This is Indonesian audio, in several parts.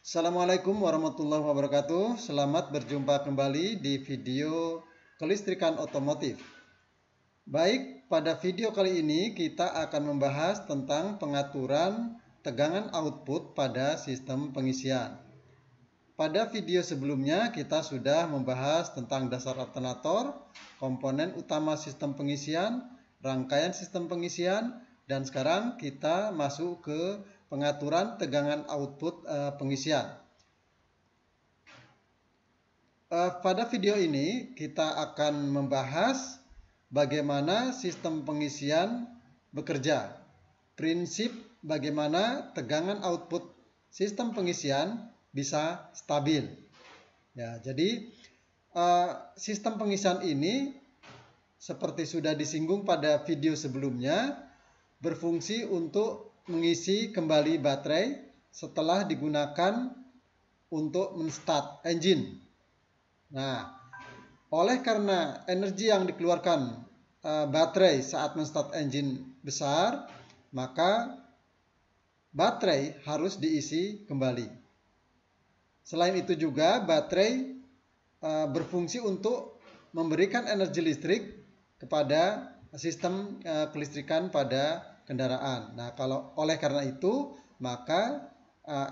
Assalamualaikum warahmatullahi wabarakatuh. Selamat berjumpa kembali di video kelistrikan otomotif. Baik, pada video kali ini kita akan membahas tentang pengaturan tegangan output pada sistem pengisian. Pada video sebelumnya kita sudah membahas tentang dasar alternator, komponen utama sistem pengisian, rangkaian sistem pengisian, dan sekarang kita masuk ke pengaturan tegangan output pengisian. Pada video ini kita akan membahas bagaimana sistem pengisian bekerja, prinsip bagaimana tegangan output sistem pengisian bisa stabil. Ya, jadi sistem pengisian ini seperti sudah disinggung pada video sebelumnya berfungsi untuk mengisi kembali baterai setelah digunakan untuk menstart engine. Nah, oleh karena energi yang dikeluarkan baterai saat menstart engine besar, maka baterai harus diisi kembali. Selain itu juga baterai berfungsi untuk memberikan energi listrik kepada sistem kelistrikan pada kendaraan. Nah, oleh karena itu, maka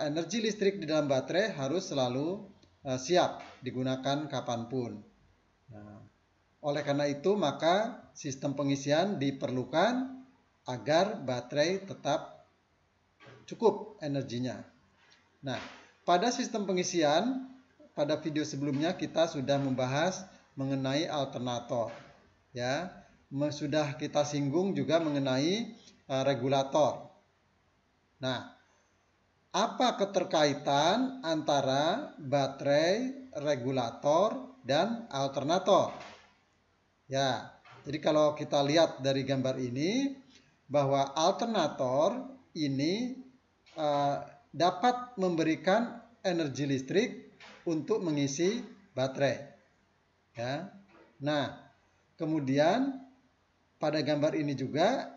energi listrik di dalam baterai harus selalu siap digunakan kapanpun. Nah, oleh karena itu, maka sistem pengisian diperlukan agar baterai tetap cukup energinya. Nah, pada sistem pengisian, pada video sebelumnya kita sudah membahas mengenai alternator. Ya, sudah kita singgung juga mengenai regulator. Nah, apa keterkaitan antara baterai, regulator, dan alternator? Ya, jadi kalau kita lihat dari gambar ini, bahwa alternator ini dapat memberikan energi listrik untuk mengisi baterai. Ya, nah, kemudian pada gambar ini juga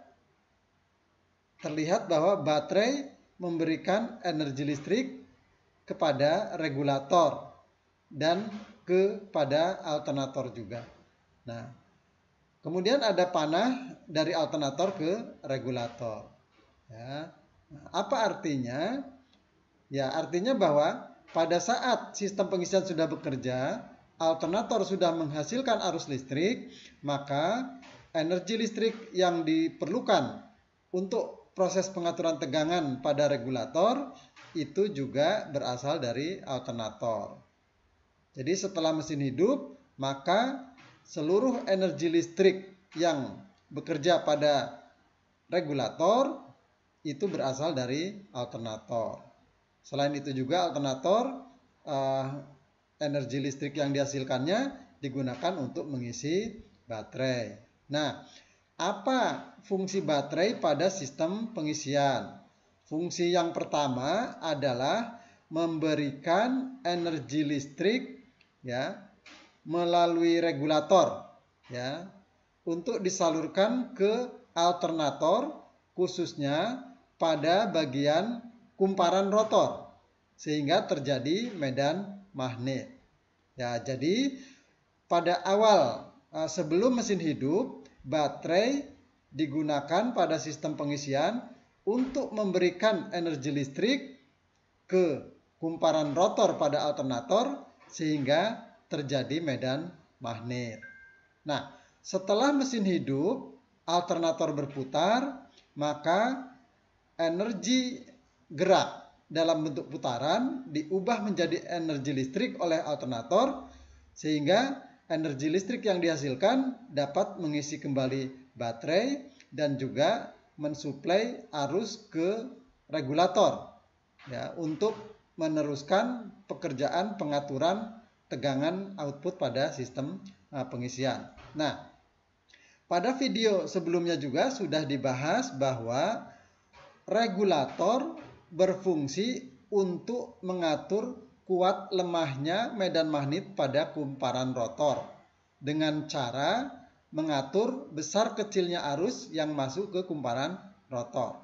terlihat bahwa baterai memberikan energi listrik kepada regulator dan kepada alternator juga. Nah, kemudian ada panah dari alternator ke regulator. Ya, apa artinya? Ya, artinya bahwa pada saat sistem pengisian sudah bekerja, alternator sudah menghasilkan arus listrik, maka energi listrik yang diperlukan untuk proses pengaturan tegangan pada regulator itu juga berasal dari alternator. Jadi setelah mesin hidup, maka seluruh energi listrik yang bekerja pada regulator itu berasal dari alternator. Selain itu juga alternator energi listrik yang dihasilkannya digunakan untuk mengisi baterai. Nah, apa fungsi baterai pada sistem pengisian? Fungsi yang pertama adalah memberikan energi listrik ya melalui regulator ya untuk disalurkan ke alternator, khususnya pada bagian kumparan rotor sehingga terjadi medan magnet. Ya, jadi pada awal sebelum mesin hidup, baterai digunakan pada sistem pengisian untuk memberikan energi listrik ke kumparan rotor pada alternator sehingga terjadi medan magnet. Nah, setelah mesin hidup, alternator berputar, maka energi gerak dalam bentuk putaran diubah menjadi energi listrik oleh alternator sehingga energi listrik yang dihasilkan dapat mengisi kembali baterai dan juga mensuplai arus ke regulator ya untuk meneruskan pekerjaan pengaturan tegangan output pada sistem pengisian. Nah, pada video sebelumnya juga sudah dibahas bahwa regulator berfungsi untuk mengatur kuat lemahnya medan magnet pada kumparan rotor dengan cara mengatur besar kecilnya arus yang masuk ke kumparan rotor.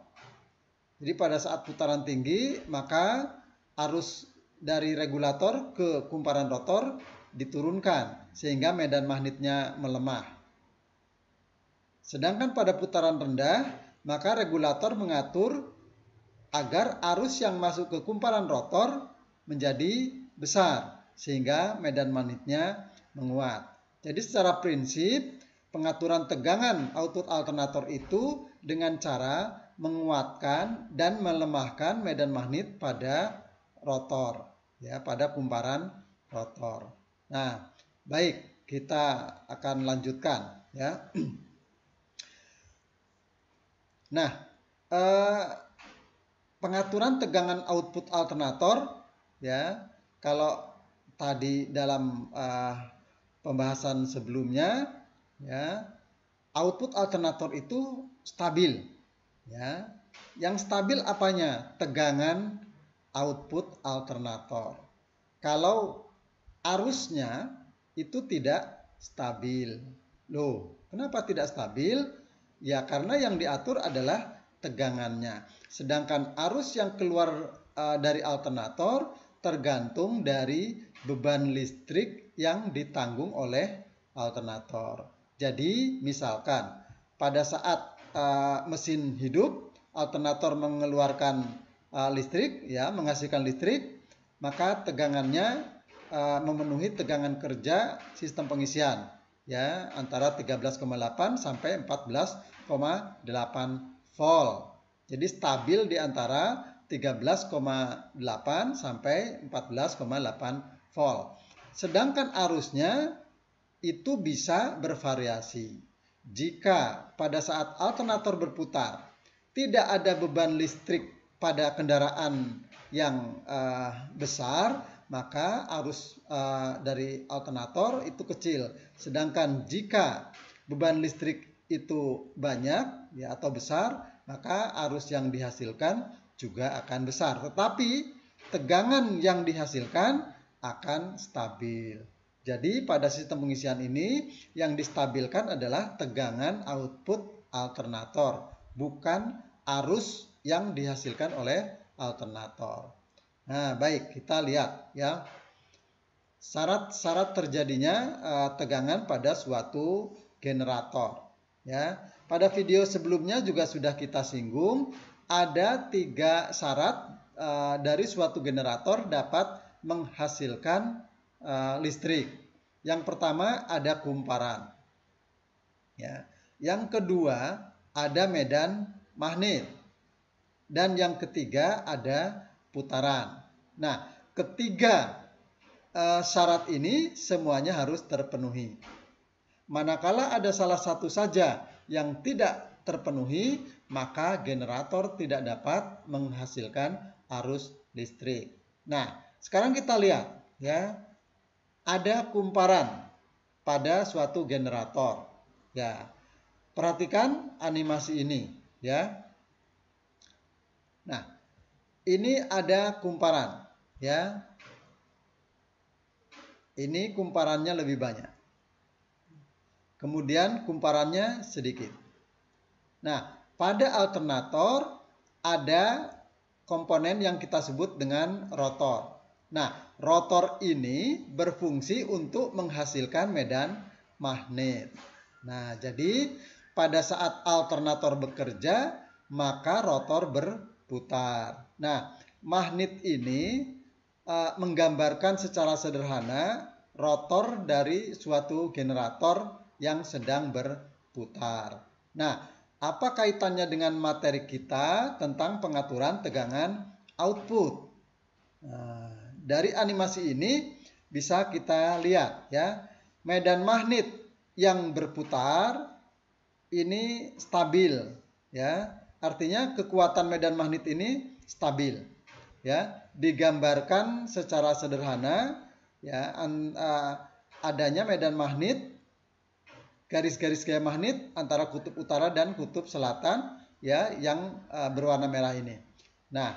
Jadi pada saat putaran tinggi maka arus dari regulator ke kumparan rotor diturunkan sehingga medan magnetnya melemah. Sedangkan pada putaran rendah, maka regulator mengatur agar arus yang masuk ke kumparan rotor menjadi besar sehingga medan magnetnya menguat. Jadi secara prinsip pengaturan tegangan output alternator itu dengan cara menguatkan dan melemahkan medan magnet pada rotor, ya, pada kumparan rotor. Nah, baik, kita akan lanjutkan, ya. Nah, pengaturan tegangan output alternator, ya, kalau tadi dalam pembahasan sebelumnya, ya, output alternator itu stabil, ya. Yang stabil apanya? Tegangan output alternator. Kalau arusnya itu tidak stabil. Loh, kenapa tidak stabil? Ya karena yang diatur adalah tegangannya. Sedangkan arus yang keluar dari alternator tergantung dari beban listrik yang ditanggung oleh alternator. Jadi misalkan pada saat mesin hidup, alternator mengeluarkan listrik, ya, menghasilkan listrik, maka tegangannya memenuhi tegangan kerja sistem pengisian, ya, antara 13,8 sampai 14,8 volt. Jadi stabil di antara 13,8 sampai 14,8 volt. Sedangkan arusnya itu bisa bervariasi. Jika pada saat alternator berputar tidak ada beban listrik pada kendaraan yang besar, maka arus dari alternator itu kecil. Sedangkan jika beban listrik itu banyak, ya, atau besar, maka arus yang dihasilkan juga akan besar. Tetapi tegangan yang dihasilkan akan stabil. Jadi pada sistem pengisian ini yang distabilkan adalah tegangan output alternator, bukan arus yang dihasilkan oleh alternator. Nah, baik, kita lihat, ya, syarat-syarat terjadinya tegangan pada suatu generator. Ya, pada video sebelumnya juga sudah kita singgung, ada 3 syarat dari suatu generator dapat menghasilkan listrik. Yang pertama ada kumparan, ya. Yang kedua ada medan magnet, dan yang ketiga ada putaran. Nah, ketiga syarat ini semuanya harus terpenuhi. Manakala ada salah satu saja yang tidak terpenuhi, maka generator tidak dapat menghasilkan arus listrik. Nah, sekarang kita lihat, ya, ada kumparan pada suatu generator. Ya, perhatikan animasi ini, ya. Nah, ini ada kumparan, ya. Ini kumparannya lebih banyak. Kemudian kumparannya sedikit. Nah, pada alternator ada komponen yang kita sebut dengan rotor. Nah, rotor ini berfungsi untuk menghasilkan medan magnet. Nah, jadi pada saat alternator bekerja, maka rotor berputar. Nah, magnet ini menggambarkan secara sederhana rotor dari suatu generator yang sedang berputar. Nah, apa kaitannya dengan materi kita tentang pengaturan tegangan output? Nah, dari animasi ini bisa kita lihat, ya, medan magnet yang berputar ini stabil, ya. Artinya kekuatan medan magnet ini stabil, ya. Digambarkan secara sederhana, ya, adanya medan magnet, garis-garis gaya magnet antara kutub utara dan kutub selatan, ya, yang berwarna merah ini. Nah,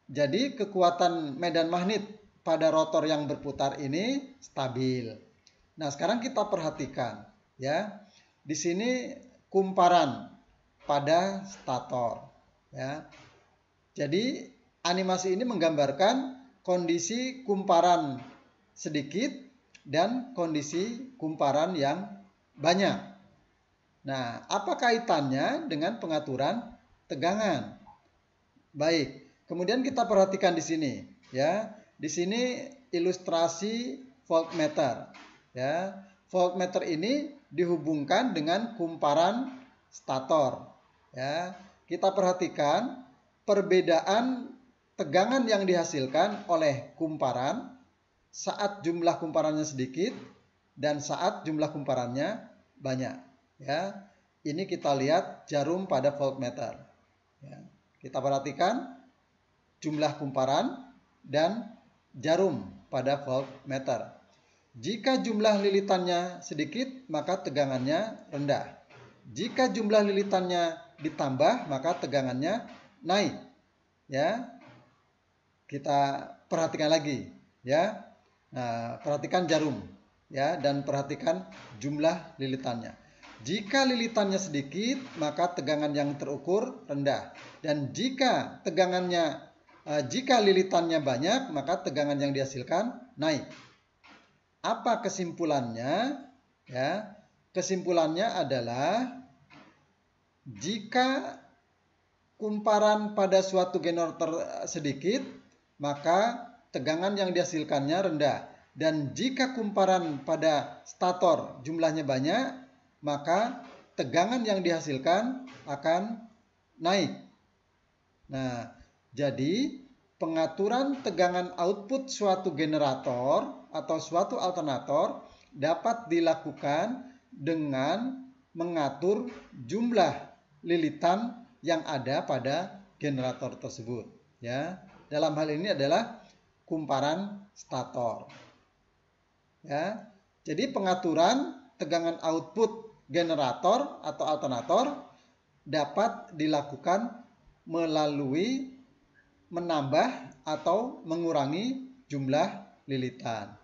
jadi kekuatan medan magnet pada rotor yang berputar ini stabil. Nah, sekarang kita perhatikan, ya. Di sini kumparan pada stator, ya. Jadi animasi ini menggambarkan kondisi kumparan sedikit dan kondisi kumparan yang banyak. Nah, apa kaitannya dengan pengaturan tegangan? Baik, kemudian kita perhatikan di sini, ya. Di sini ilustrasi voltmeter, ya. Voltmeter ini dihubungkan dengan kumparan stator, ya. Kita perhatikan perbedaan tegangan yang dihasilkan oleh kumparan saat jumlah kumparannya sedikit dan saat jumlah kumparannya banyak, ya. Ini kita lihat jarum pada voltmeter, ya. Kita perhatikan jumlah kumparan dan jarum pada voltmeter. Jika jumlah lilitannya sedikit, maka tegangannya rendah. Jika jumlah lilitannya ditambah, maka tegangannya naik. Ya, kita perhatikan lagi, ya. Nah, perhatikan jarum, ya, dan perhatikan jumlah lilitannya. Jika lilitannya sedikit, maka tegangan yang terukur rendah. Dan jika lilitannya banyak, maka tegangan yang dihasilkan naik. Apa kesimpulannya? Ya, kesimpulannya adalah jika kumparan pada suatu generator sedikit, maka tegangan yang dihasilkannya rendah. Dan jika kumparan pada stator jumlahnya banyak, maka tegangan yang dihasilkan akan naik. Nah, jadi pengaturan tegangan output suatu generator atau suatu alternator dapat dilakukan dengan mengatur jumlah lilitan yang ada pada generator tersebut, ya. Dalam hal ini adalah kumparan stator, ya. Jadi pengaturan tegangan output generator atau alternator dapat dilakukan melalui menambah atau mengurangi jumlah lilitan.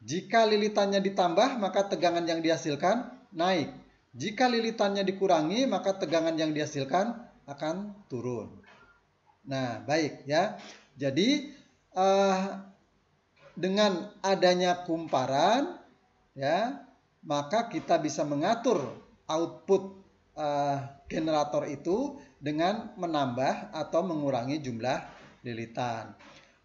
Jika lilitannya ditambah, maka tegangan yang dihasilkan naik. Jika lilitannya dikurangi, maka tegangan yang dihasilkan akan turun. Nah, baik, ya. Jadi dengan adanya kumparan, ya, maka kita bisa mengatur output generator itu dengan menambah atau mengurangi jumlah lilitan.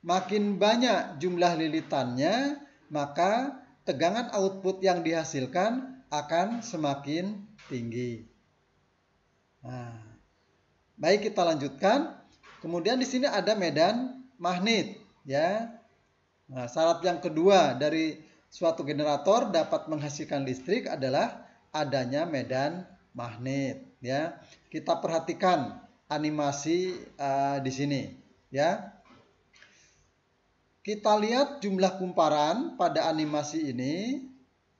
Makin banyak jumlah lilitannya, maka tegangan output yang dihasilkan akan semakin tinggi. Nah, baik, kita lanjutkan. Kemudian di sini ada medan magnet, ya. Nah, syarat yang kedua dari suatu generator dapat menghasilkan listrik adalah adanya medan magnet, ya. Kita perhatikan animasi di sini, ya. Kita lihat jumlah kumparan pada animasi ini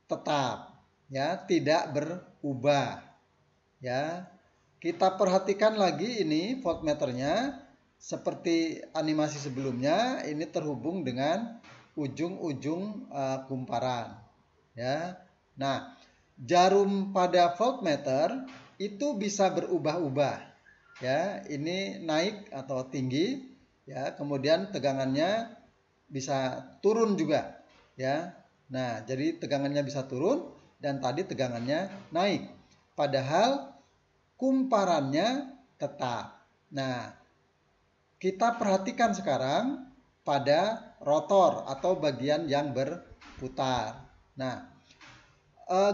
tetap, ya, tidak berubah, ya. Kita perhatikan lagi ini voltmeternya seperti animasi sebelumnya, ini terhubung dengan ujung-ujung kumparan, ya. Nah, jarum pada voltmeter itu bisa berubah-ubah, ya. Ini naik atau tinggi, ya. Kemudian tegangannya bisa turun juga, ya. Nah, jadi tegangannya bisa turun dan tadi tegangannya naik. Padahal kumparannya tetap. Nah, kita perhatikan sekarang pada rotor atau bagian yang berputar. Nah,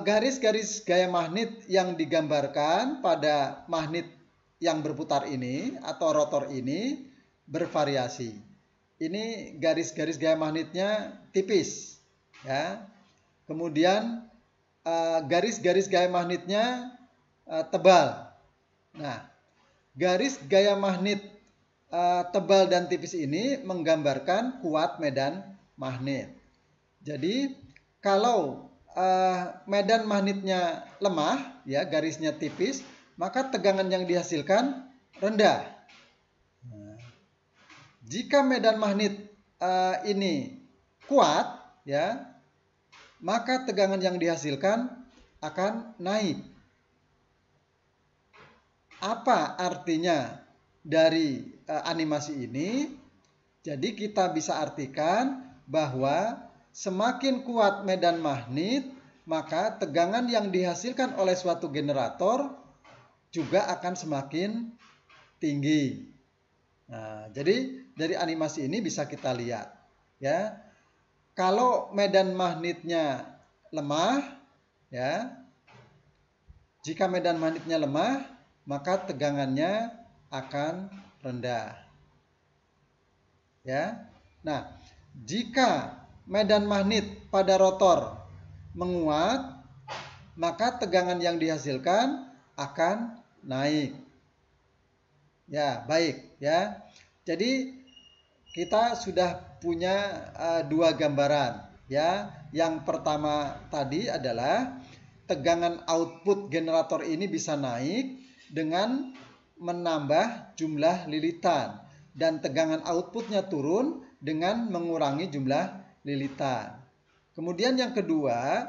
garis-garis gaya magnet yang digambarkan pada magnet yang berputar ini atau rotor ini bervariasi. Ini garis-garis gaya magnetnya tipis, ya. Kemudian garis-garis gaya magnetnya tebal. Nah, garis gaya magnet tebal dan tipis ini menggambarkan kuat medan magnet. Jadi kalau medan magnetnya lemah, ya, garisnya tipis, maka tegangan yang dihasilkan rendah. Nah, jika medan magnet ini kuat, ya, maka tegangan yang dihasilkan akan naik. Apa artinya dari animasi ini? Jadi kita bisa artikan bahwa semakin kuat medan magnet, maka tegangan yang dihasilkan oleh suatu generator juga akan semakin tinggi. Nah, jadi dari animasi ini bisa kita lihat, ya. Kalau medan magnetnya lemah, ya. Jika medan magnetnya lemah, maka tegangannya akan rendah. Ya. Nah, jika medan magnet pada rotor menguat, maka tegangan yang dihasilkan akan naik. Ya, baik ya. Jadi kita sudah punya dua gambaran ya. Yang pertama tadi adalah tegangan output generator ini bisa naik dengan menambah jumlah lilitan dan tegangan outputnya turun dengan mengurangi jumlah lilitan. Kemudian yang kedua,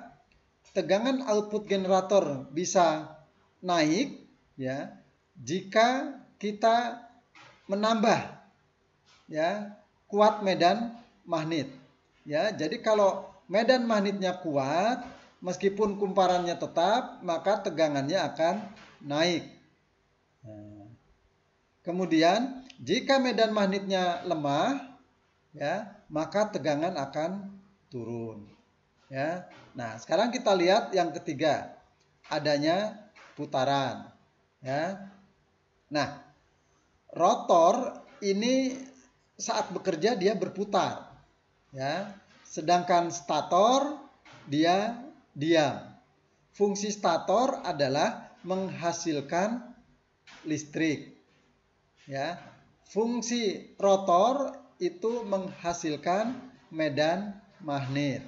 tegangan output generator bisa naik ya jika kita menambah ya kuat medan magnet. Ya, jadi kalau medan magnetnya kuat, meskipun kumparannya tetap, maka tegangannya akan naik. Nah, kemudian jika medan magnetnya lemah, ya, maka tegangan akan turun. Ya. Nah, sekarang kita lihat yang ketiga, adanya putaran. Ya. Nah, rotor ini saat bekerja dia berputar, ya. Sedangkan stator dia diam. Fungsi stator adalah menghasilkan listrik, ya. Fungsi rotor itu menghasilkan medan magnet.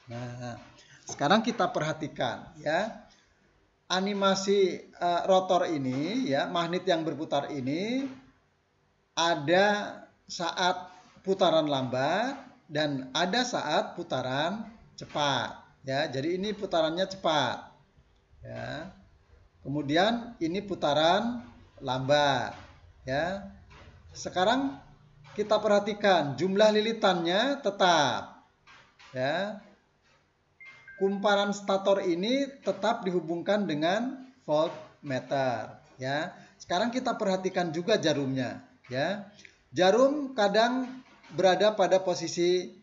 Nah, sekarang kita perhatikan, ya. Animasi rotor ini, ya, magnet yang berputar ini ada saat putaran lambat dan ada saat putaran cepat, ya. Jadi ini putarannya cepat, ya. Kemudian ini putaran lambat, ya. Sekarang kita perhatikan jumlah lilitannya tetap, ya. Kumparan stator ini tetap dihubungkan dengan voltmeter, ya. Sekarang kita perhatikan juga jarumnya, ya. Jarum kadang berada pada posisi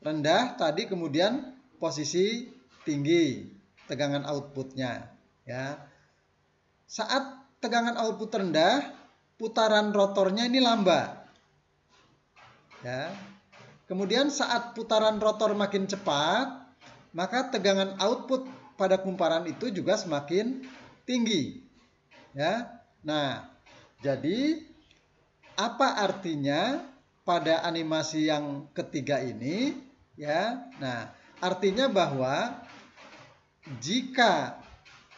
rendah tadi, kemudian posisi tinggi tegangan outputnya, ya. Saat tegangan output rendah, putaran rotornya ini lambat, ya. Kemudian saat putaran rotor makin cepat, maka tegangan output pada kumparan itu juga semakin tinggi, ya. Nah, jadi apa artinya pada animasi yang ketiga ini, ya? Nah, artinya bahwa jika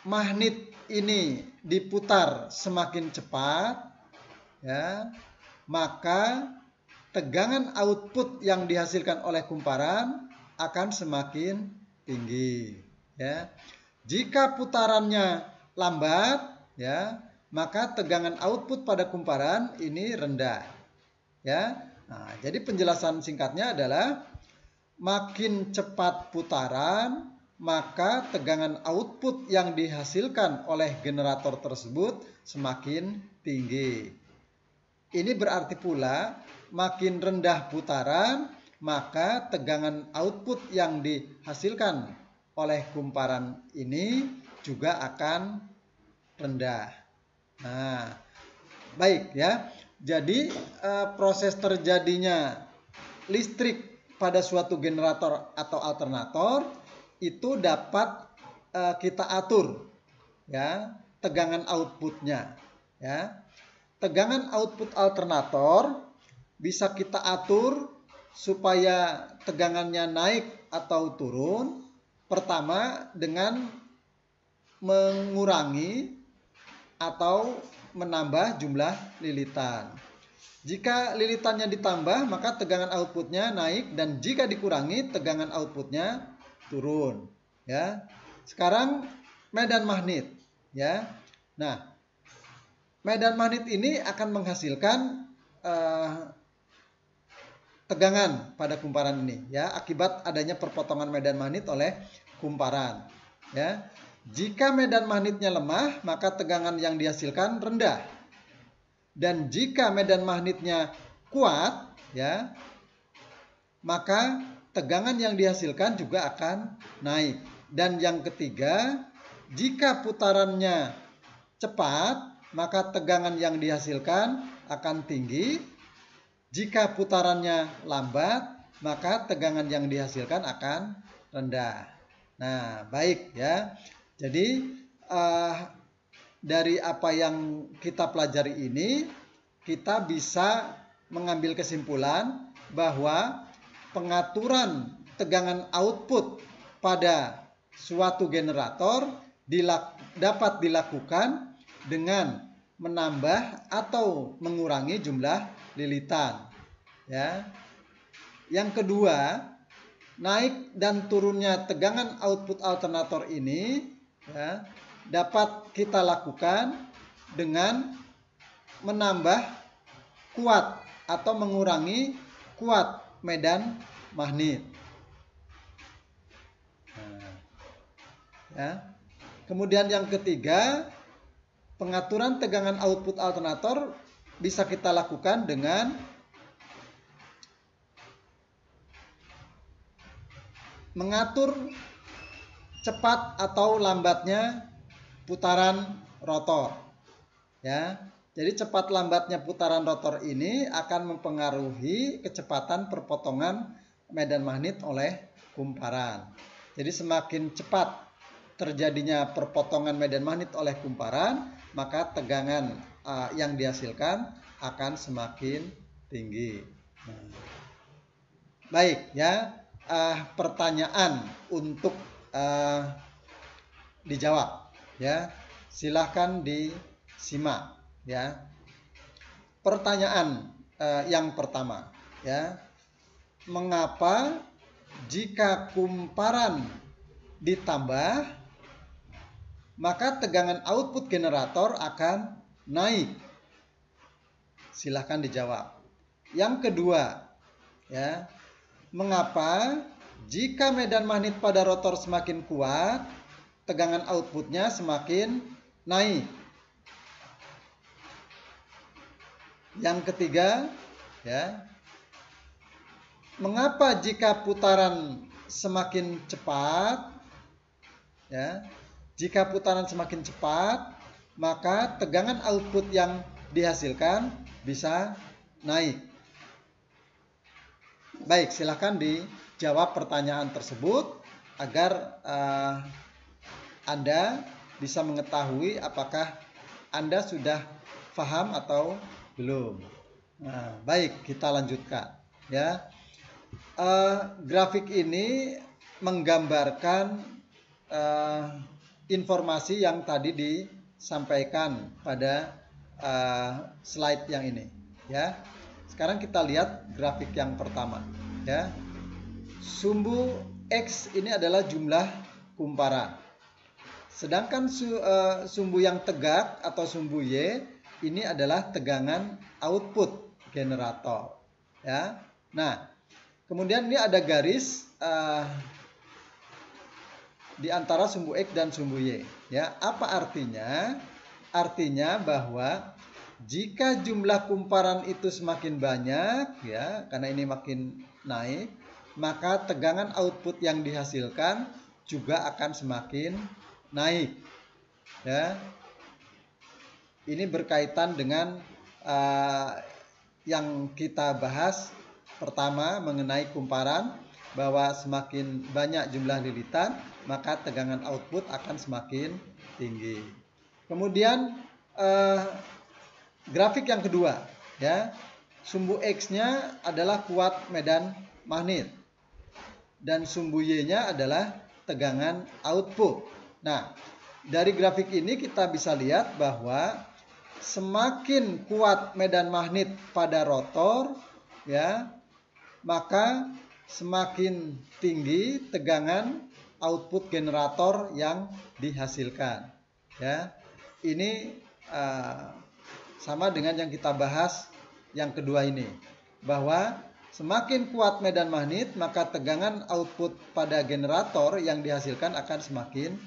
magnet ini diputar semakin cepat, ya, maka tegangan output yang dihasilkan oleh kumparan akan semakin tinggi, ya. Jika putarannya lambat, ya, maka tegangan output pada kumparan ini rendah, ya. Nah, jadi penjelasan singkatnya adalah makin cepat putaran, maka tegangan output yang dihasilkan oleh generator tersebut semakin tinggi. Ini berarti pula makin rendah putaran, maka tegangan output yang dihasilkan oleh kumparan ini juga akan rendah. Nah, baik ya. Jadi proses terjadinya listrik pada suatu generator atau alternator itu dapat kita atur, ya, tegangan outputnya, ya. Tegangan output alternator bisa kita atur supaya tegangannya naik atau turun. Pertama dengan mengurangi atau menambah jumlah lilitan. Jika lilitannya ditambah, maka tegangan outputnya naik, dan jika dikurangi, tegangan outputnya turun. Ya. Sekarang medan magnet, ya. Nah, medan magnet ini akan menghasilkan tegangan pada kumparan ini, ya, akibat adanya perpotongan medan magnet oleh kumparan, ya. Jika medan magnetnya lemah, maka tegangan yang dihasilkan rendah. Dan jika medan magnetnya kuat, ya, maka tegangan yang dihasilkan juga akan naik. Dan yang ketiga, jika putarannya cepat, maka tegangan yang dihasilkan akan tinggi. Jika putarannya lambat, maka tegangan yang dihasilkan akan rendah. Nah, baik ya. Jadi dari apa yang kita pelajari ini, kita bisa mengambil kesimpulan bahwa pengaturan tegangan output pada suatu generator dapat dilakukan dengan menambah atau mengurangi jumlah lilitan, ya. Yang kedua, naik dan turunnya tegangan output alternator ini, ya, dapat kita lakukan dengan menambah kuat atau mengurangi kuat medan magnet. Nah, ya. Kemudian yang ketiga, pengaturan tegangan output alternator bisa kita lakukan dengan mengatur cepat atau lambatnya putaran rotor, ya. Jadi cepat lambatnya putaran rotor ini akan mempengaruhi kecepatan perpotongan medan magnet oleh kumparan. Jadi semakin cepat terjadinya perpotongan medan magnet oleh kumparan, maka tegangan yang dihasilkan akan semakin tinggi. Baik ya, pertanyaan untuk dijawab, ya. Silahkan disimak, ya. Pertanyaan yang pertama, ya. Mengapa jika kumparan ditambah, maka tegangan output generator akan naik? Silahkan dijawab. Yang kedua, ya, mengapa jika medan magnet pada rotor semakin kuat, tegangan outputnya semakin naik? Yang ketiga, ya, mengapa jika putaran semakin cepat, ya, jika putaran semakin cepat, maka tegangan output yang dihasilkan bisa naik? Baik, silakan dijawab pertanyaan tersebut agar Anda bisa mengetahui apakah Anda sudah paham atau belum. Nah, baik, kita lanjutkan, ya. Grafik ini menggambarkan informasi yang tadi disampaikan pada slide yang ini, ya. Sekarang kita lihat grafik yang pertama, ya. Sumbu X ini adalah jumlah kumparan. Sedangkan sumbu yang tegak atau sumbu Y ini adalah tegangan output generator, ya. Nah, kemudian ini ada garis di antara sumbu X dan sumbu Y, ya. Apa artinya? Artinya bahwa jika jumlah kumparan itu semakin banyak, ya, karena ini makin naik, maka tegangan output yang dihasilkan juga akan semakin naik, ya. Ini berkaitan dengan yang kita bahas pertama mengenai kumparan, bahwa semakin banyak jumlah lilitan, maka tegangan output akan semakin tinggi. Kemudian grafik yang kedua, ya, sumbu X-nya adalah kuat medan magnet dan sumbu Y-nya adalah tegangan output. Nah, dari grafik ini kita bisa lihat bahwa semakin kuat medan magnet pada rotor, ya, maka semakin tinggi tegangan output generator yang dihasilkan, ya. Ini sama dengan yang kita bahas yang kedua ini, bahwa Semakin kuat medan magnet, maka tegangan output pada generator yang dihasilkan akan semakin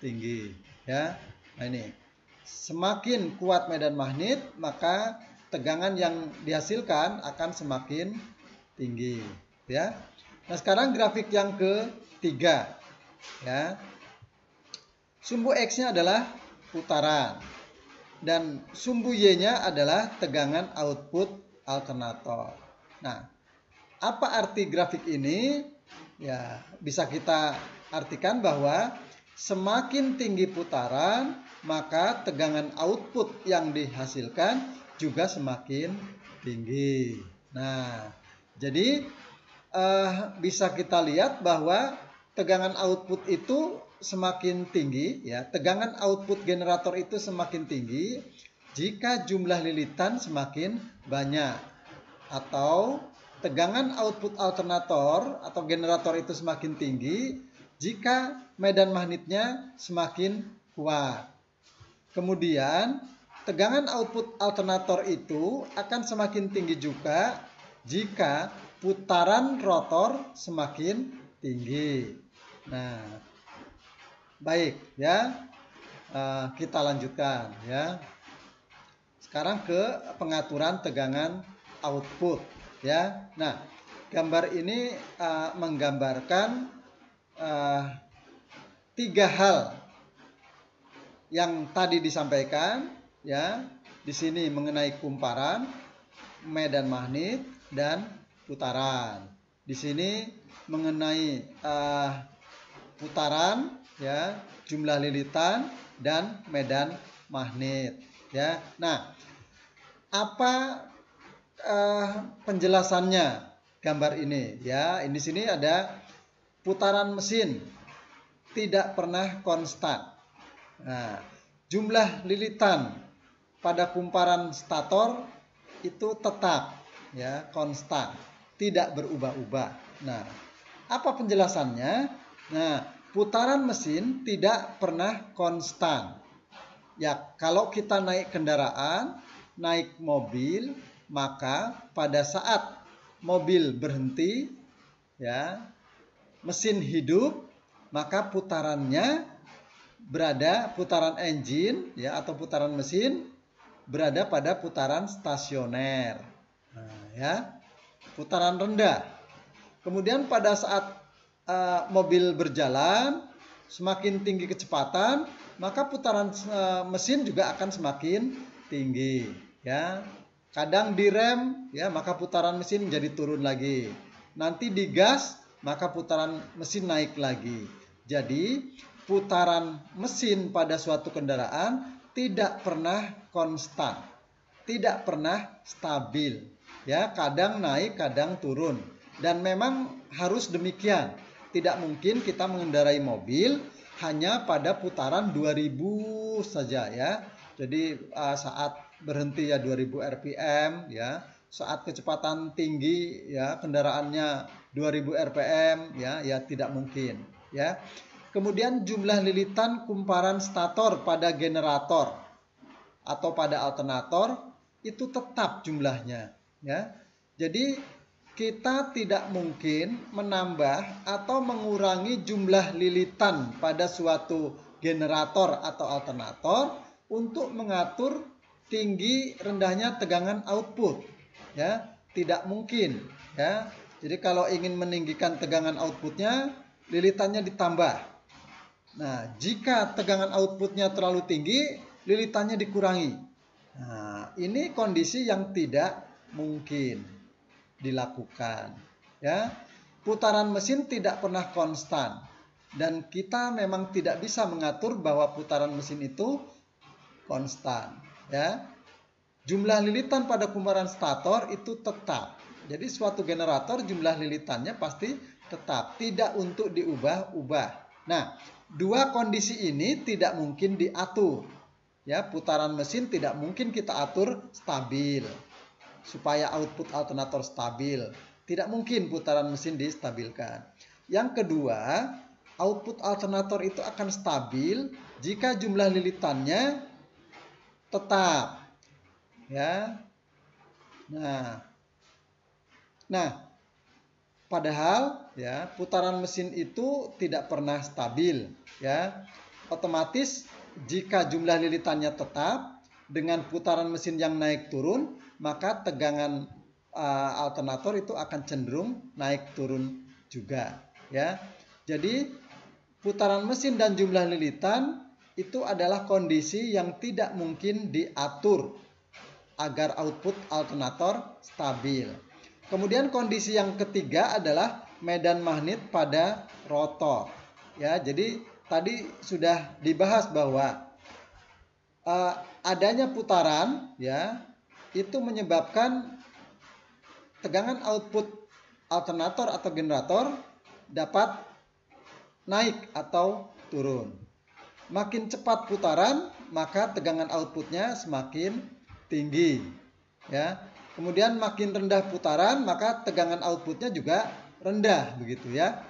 tinggi. Ya, nah ini. Semakin kuat medan magnet, maka tegangan yang dihasilkan akan semakin tinggi. Ya. Nah, sekarang grafik yang ketiga. Ya. Sumbu X-nya adalah putaran. Dan sumbu Y-nya adalah tegangan output alternator. Nah, apa arti grafik ini? Ya, bisa kita artikan bahwa semakin tinggi putaran, maka tegangan output yang dihasilkan juga semakin tinggi. Nah, jadi bisa kita lihat bahwa tegangan output itu semakin tinggi, ya, tegangan output generator itu semakin tinggi jika jumlah lilitan semakin banyak, atau tegangan output alternator atau generator itu semakin tinggi jika medan magnetnya semakin kuat. Kemudian tegangan output alternator itu akan semakin tinggi juga jika putaran rotor semakin tinggi. Nah, baik ya, kita lanjutkan ya. Sekarang ke pengaturan tegangan output ya. Nah, gambar ini menggambarkan 3 hal yang tadi disampaikan ya. Di sini mengenai kumparan, medan magnet, dan putaran. Di sini mengenai putaran ya, jumlah lilitan dan medan magnet ya. Nah, apa penjelasannya gambar ini ya? Di sini ada putaran mesin tidak pernah konstan. Nah, jumlah lilitan pada kumparan stator itu tetap ya, konstan, tidak berubah-ubah. Nah, apa penjelasannya? Nah, putaran mesin tidak pernah konstan. Ya, kalau kita naik kendaraan, naik mobil, maka pada saat mobil berhenti ya, mesin hidup, maka putarannya putaran engine ya, atau putaran mesin berada pada putaran stasioner. Nah, ya, putaran rendah. Kemudian pada saat mobil berjalan, semakin tinggi kecepatan, maka putaran mesin juga akan semakin tinggi ya. Kadang direm ya, maka putaran mesin jadi turun lagi. Nanti digas, maka putaran mesin naik lagi. Jadi putaran mesin pada suatu kendaraan tidak pernah konstan, tidak pernah stabil ya, kadang naik kadang turun, dan memang harus demikian. Tidak mungkin kita mengendarai mobil hanya pada putaran 2000 saja ya. Jadi saat berhenti ya 2000 rpm ya, saat kecepatan tinggi ya kendaraannya 2000 rpm ya tidak mungkin ya. Kemudian jumlah lilitan kumparan stator pada generator atau pada alternator itu tetap jumlahnya ya. Jadi kita tidak mungkin menambah atau mengurangi jumlah lilitan pada suatu generator atau alternator untuk mengatur tinggi rendahnya tegangan output ya, tidak mungkin ya. Jadi kalau ingin meninggikan tegangan outputnya, lilitannya ditambah. Nah, jika tegangan outputnya terlalu tinggi, lilitannya dikurangi. Nah, ini kondisi yang tidak mungkin dilakukan. Ya, putaran mesin tidak pernah konstan, dan kita memang tidak bisa mengatur bahwa putaran mesin itu konstan. Ya, jumlah lilitan pada kumparan stator itu tetap. Jadi suatu generator jumlah lilitannya pasti tetap, tidak untuk diubah-ubah. Nah, dua kondisi ini tidak mungkin diatur. Ya, putaran mesin tidak mungkin kita atur stabil supaya output alternator stabil. Tidak mungkin putaran mesin distabilkan. Yang kedua, output alternator itu akan stabil jika jumlah lilitannya tetap. Ya. Nah, Padahal ya, putaran mesin itu tidak pernah stabil ya. Otomatis jika jumlah lilitannya tetap dengan putaran mesin yang naik turun, maka tegangan alternator itu akan cenderung naik turun juga ya. Jadi putaran mesin dan jumlah lilitan itu adalah kondisi yang tidak mungkin diatur agar output alternator stabil. Kemudian kondisi yang ketiga adalah medan magnet pada rotor. Ya, jadi tadi sudah dibahas bahwa adanya putaran ya itu menyebabkan tegangan output alternator atau generator dapat naik atau turun. Makin cepat putaran, maka tegangan outputnya semakin tinggi ya. Kemudian makin rendah putaran, maka tegangan outputnya juga rendah begitu ya.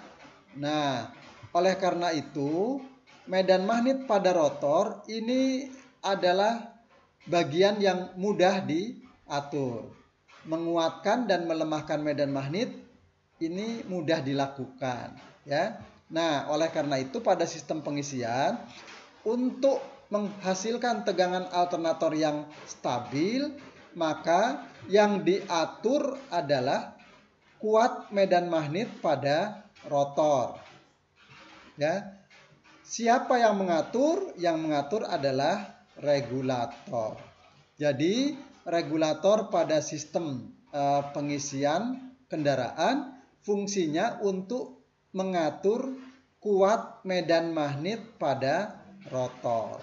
Nah, oleh karena itu medan magnet pada rotor ini adalah bagian yang mudah diatur. Menguatkan dan melemahkan medan magnet ini mudah dilakukan ya. Nah, oleh karena itu pada sistem pengisian untuk menghasilkan tegangan alternator yang stabil, maka yang diatur adalah kuat medan magnet pada rotor. Ya. Siapa yang mengatur? Yang mengatur adalah regulator. Jadi, regulator pada sistem pengisian kendaraan fungsinya untuk mengatur kuat medan magnet pada rotor.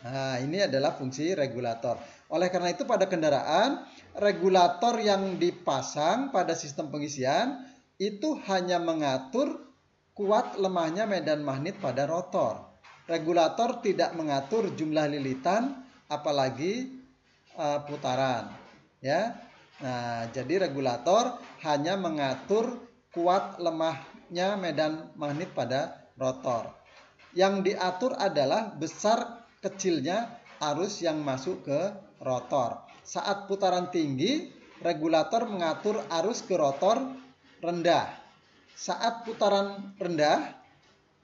Nah, ini adalah fungsi regulator. Oleh karena itu pada kendaraan, regulator yang dipasang pada sistem pengisian itu hanya mengatur kuat lemahnya medan magnet pada rotor. Regulator tidak mengatur jumlah lilitan apalagi putaran. Ya. Nah, jadi regulator hanya mengatur kuat lemahnya medan magnet pada rotor. Yang diatur adalah besar kecilnya arus yang masuk ke rotor. Saat putaran tinggi, regulator mengatur arus ke rotor rendah. Saat putaran rendah,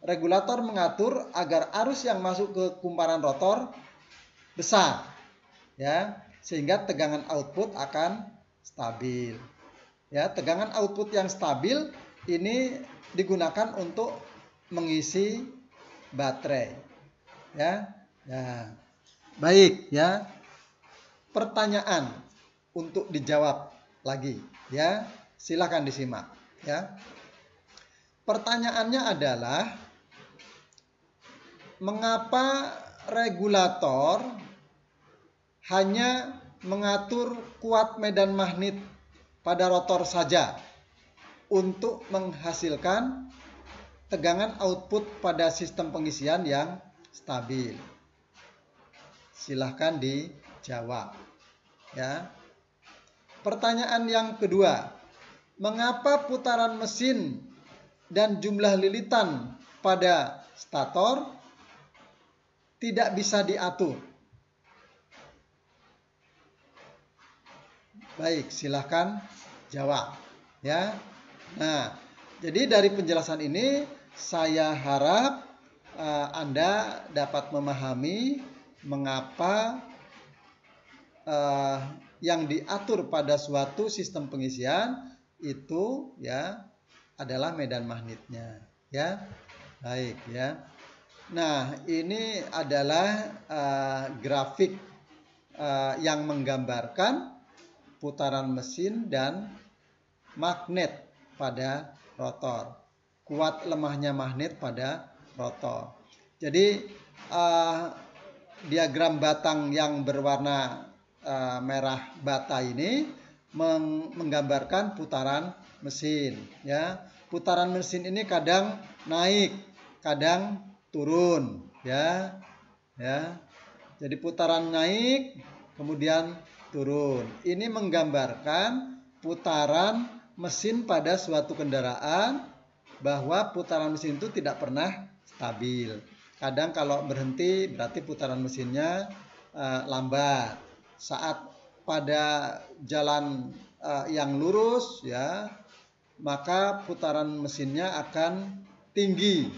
regulator mengatur agar arus yang masuk ke kumparan rotor besar. Ya, sehingga tegangan output akan stabil. Ya, tegangan output yang stabil ini digunakan untuk mengisi baterai. Ya. Ya. Baik ya. Pertanyaan untuk dijawab lagi ya. Silakan disimak ya. Pertanyaannya adalah mengapa regulator hanya mengatur kuat medan magnet pada rotor saja untuk menghasilkan tegangan output pada sistem pengisian yang stabil? Silahkan dijawab. Ya. Pertanyaan yang kedua, mengapa putaran mesin dan jumlah lilitan pada stator tidak bisa diatur? Baik, silahkan jawab. Ya. Nah, jadi dari penjelasan ini saya harap Anda dapat memahami mengapa yang diatur pada suatu sistem pengisian itu ya adalah medan magnetnya. Ya, baik ya. Nah, ini adalah grafik yang menggambarkan putaran mesin dan magnet pada rotor. Kuat lemahnya magnet pada rotor. Jadi diagram batang yang berwarna merah bata ini menggambarkan putaran mesin. Ya, putaran mesin ini kadang naik, kadang turun. Ya, ya. Jadi putaran naik, kemudian turun. Ini menggambarkan putaran mesin pada suatu kendaraan, bahwa putaran mesin itu tidak pernah stabil. Kadang kalau berhenti berarti putaran mesinnya lambat. Saat pada jalan yang lurus ya, maka putaran mesinnya akan tinggi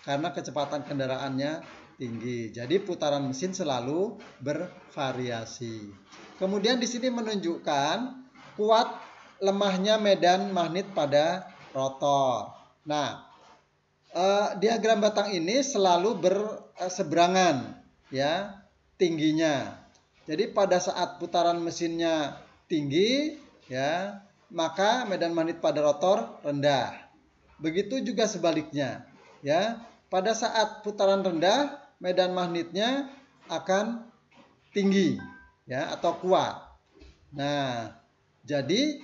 karena kecepatan kendaraannya tinggi. Jadi putaran mesin selalu bervariasi. Kemudian di sini menunjukkan kuat lemahnya medan magnet pada rotor. Nah, diagram batang ini selalu berseberangan ya tingginya. Jadi pada saat putaran mesinnya tinggi ya, maka medan magnet pada rotor rendah. Begitu juga sebaliknya ya. Pada saat putaran rendah, medan magnetnya akan tinggi ya atau kuat. Nah, jadi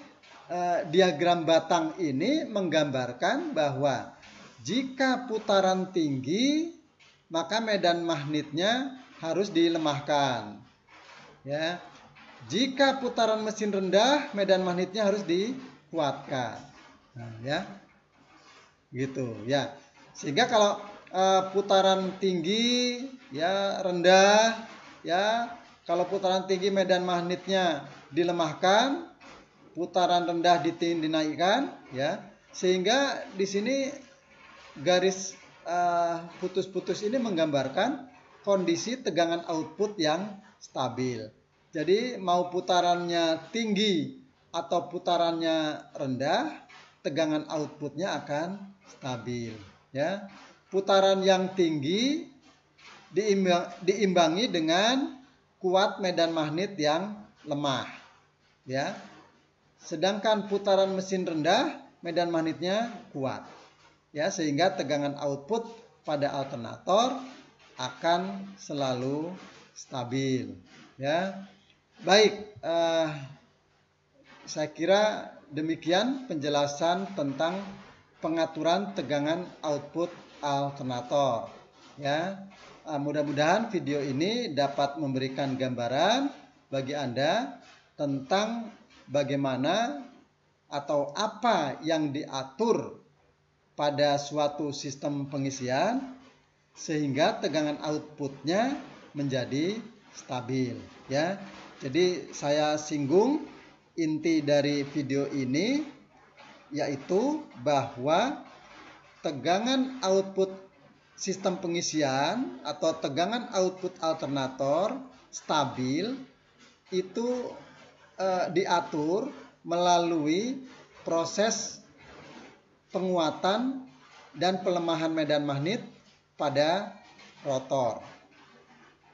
diagram batang ini menggambarkan bahwa jika putaran tinggi, maka medan magnetnya harus dilemahkan. Ya. Jika putaran mesin rendah, medan magnetnya harus dikuatkan. Nah, ya. Gitu, ya. Sehingga kalau putaran tinggi, ya rendah, ya. Kalau putaran tinggi medan magnetnya dilemahkan, putaran rendah dinaikkan, ya. Sehingga di sini garis putus-putus ini menggambarkan kondisi tegangan output yang stabil. Jadi mau putarannya tinggi atau putarannya rendah, tegangan outputnya akan stabil. Ya, putaran yang tinggi diimbangi dengan kuat medan magnet yang lemah. Ya, sedangkan putaran mesin rendah, medan magnetnya kuat. Ya, sehingga tegangan output pada alternator akan selalu stabil. Ya, baik. Saya kira demikian penjelasan tentang pengaturan tegangan output alternator. Ya, mudah-mudahan video ini dapat memberikan gambaran bagi Anda tentang bagaimana atau apa yang diatur pada suatu sistem pengisian sehingga tegangan outputnya menjadi stabil. Ya, jadi saya singgung inti dari video ini yaitu bahwa tegangan output sistem pengisian atau tegangan output alternator stabil itu diatur melalui proses penguatan dan pelemahan medan magnet pada rotor.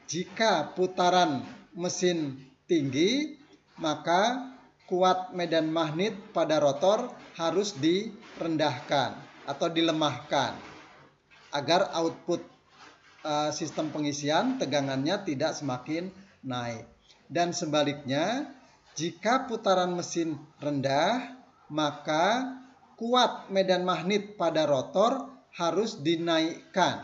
Jika putaran mesin tinggi, maka kuat medan magnet pada rotor harus direndahkan atau dilemahkan agar output sistem pengisian tegangannya tidak semakin naik. Dan sebaliknya, jika putaran mesin rendah, maka kuat medan magnet pada rotor harus dinaikkan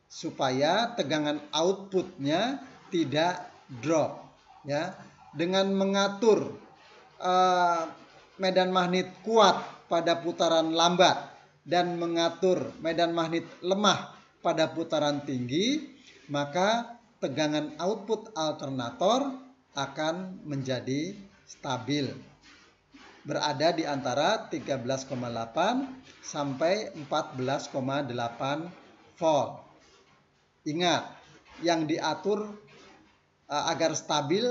supaya tegangan outputnya tidak drop. Ya, dengan mengatur medan magnet kuat pada putaran lambat dan mengatur medan magnet lemah pada putaran tinggi, maka tegangan output alternator akan menjadi stabil, berada di antara 13,8 sampai 14,8 volt. Ingat, yang diatur agar stabil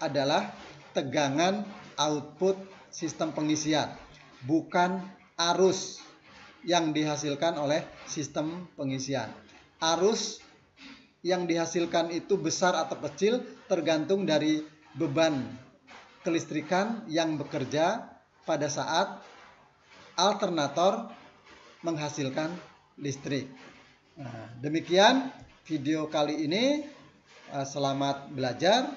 adalah tegangan output sistem pengisian, bukan arus yang dihasilkan oleh sistem pengisian. Arus yang dihasilkan itu besar atau kecil tergantung dari beban kelistrikan yang bekerja pada saat alternator menghasilkan listrik. Nah, demikian video kali ini. Selamat belajar.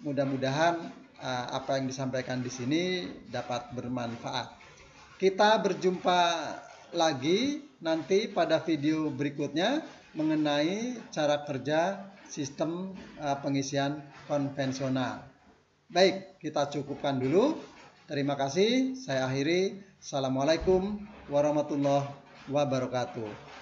Mudah-mudahan apa yang disampaikan di sini dapat bermanfaat. Kita berjumpa lagi nanti pada video berikutnya mengenai cara kerja sistem pengisian konvensional. Baik, kita cukupkan dulu. Terima kasih. Saya akhiri. Assalamualaikum warahmatullahi wabarakatuh.